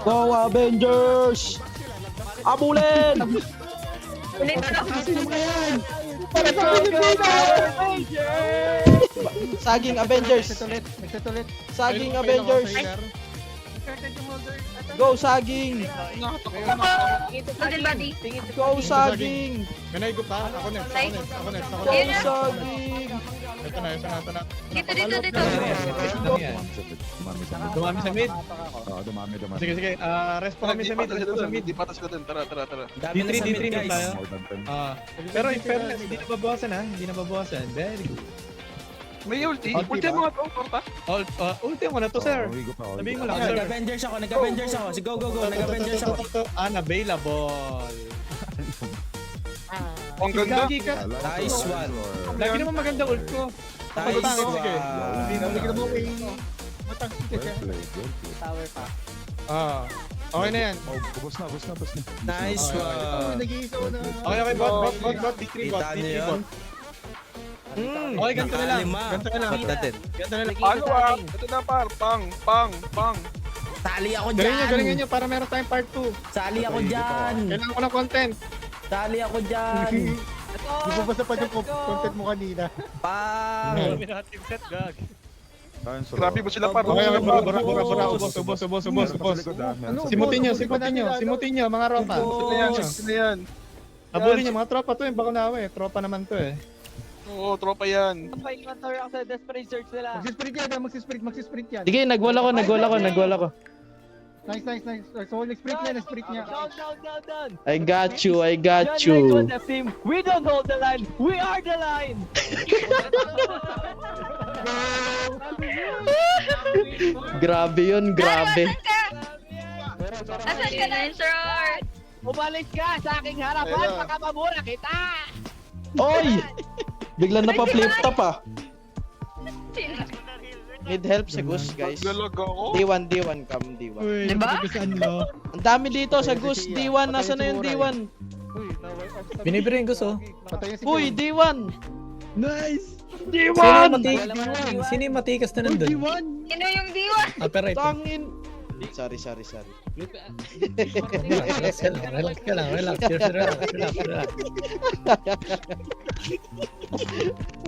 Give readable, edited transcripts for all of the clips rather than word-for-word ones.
Go Avengers! Abulin! Ulit na lang. Saging Avengers! Nagtatulit. Saging Avengers! Go Saging! Little body. Go Saging! May naigop pa? Ako next. Go Saging! Ito na. Dito. Dumami sa mid. Oo, dumami. Sige. Rest po kami sa mid. Di patas ko dun. Tara. Dami na sa mid, D3 guys. tayo. More than 10. Pero in fairness, hindi na babawasan. Very good. May ulti. Ulti Ulti ba? mga to, torta. Ulti mo na to, sir. Sabihin mo lang, sir. Nag-Avengers ako. Sige, go. Nag-Avengers ako. Unavailable. Ang ganda. Gagi ka. Nice one. Lagi naman maganda ult ko. Nice Sige. one. Tower pa. Okay na yan. Bus na. Oh, Nice one. Nag-iisaw na. Okay, bot. D3 Kita niyo yun? Okay, ganito na lang. Ganito na lang. Ano ito na par. Pang. Sali ako Galingan nyo para meron tayong part 2. Sali ako dyan. Kailangan ko ng content. Sali ako dyan. Di ba basta pa yung content mo kanina? Pang. Grabe mo sila par. Okay, bara. Ubos. Simutin nyo, mga ropa. Sino yan? Habulin nyo, mga tropa to yung Bakunawa eh. Tropa naman to eh. Oo, tropa yan. Magsisprint yan. Sige, nagwala ko. Nice. So, nag-sprint niya. I got you. We don't hold the line. We are the line. Grabe yun, grabe. Asan ka na, sir? Umalis ka sa aking harapan. Ayun. Baka mamura kita. Oy! Biglang napa-flip top ah. Need help si Gus, guys. Galag ako. D1 come, D1. Diba? Ang dami dito sa Gus, D1. Nasaan na yung D1? Binibirin ko so. Patayin si Uy, D1! Nice! D1! Sino yung matikas na nandun? Sino yung diwa? Operate. Tangin! Sorry. Relax ka lang. Relax.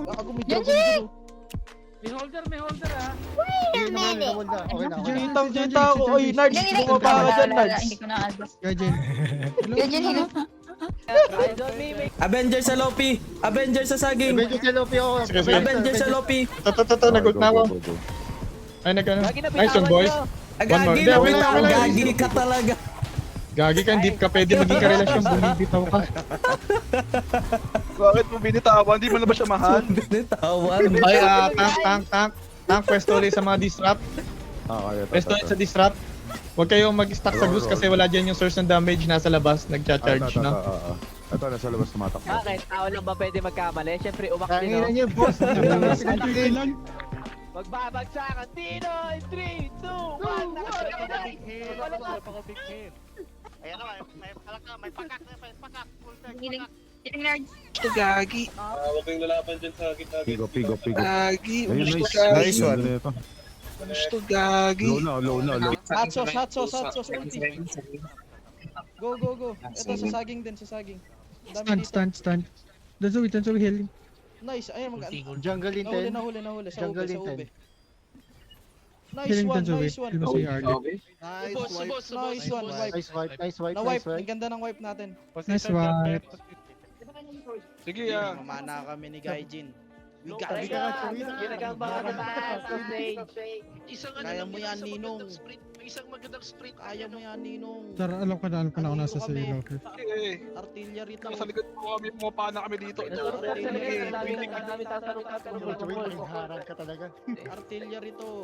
Ako may dragon dito. May holder ah. Wait a minute. Okay na. Jita ako. Oy, Nards, bumaba ka dyan, Nards. Hindi ko na alas. Gajen. Gajen, hino. I don't mimic. Avengers sa Lopi. Avengers sa Saging. Medyo sa Lopi ako. Sige. Avengers sa Lopi. Ito, nag-ult na ako. Ay, nice one, boys. Agagi Hindi, na wait lang. Gagi ka talaga. Gagi ka, hindi ka pwede maging karelasyon. Bumibitaw ka. Bakit mo binitawan? Di mo na ba siya mahal? Bitawan. Ay, tank. Pwesto ulit sa mga disrupt. Pwesto ulit sa disrupt. Huwag kayong mag-stack sa Goose kasi wala dyan yung source ng damage. Nasa labas, nagcha-charge na. Ito, nasa labas tumatakbo. Bakit? Tao lang ba pwede magkamali? Siyempre, umakti Tangina no? niyo, boss. Pinagpililan. Magbabagsakan. Tino! 3, 2, 1. Giling. Giling nerds. Ito gagi. Pigo. Gagi. Ayun, Nice one. Gusto gagi. Low na. Hot sauce, ulti. Go. Ito, sa saging din, sa saging. Ang dami dito. Stand. Doon sa healing. Nice, ayun, Jungle Intel. nahuli. Sa Jungle ube. Intel. Nice one. Nice one. Wipe. Nice wipe. Na-wipe, ang ganda ng wipe natin. Nice wipe. Sige ah. Mamana kami ni Gaijin. We got Sabi you. ka nga, Chewin. Ginagamba ka taas sa stage. Kaya mo yan, Ninong. Kaya mo yan, Ninong. Tara, alam ko na ako nasa Kami. sa'yo, Loki. Sige. Artillery to. Sa likod mo kami, pumapaan na kami dito. Chewin, harang ka talaga. Artillery to.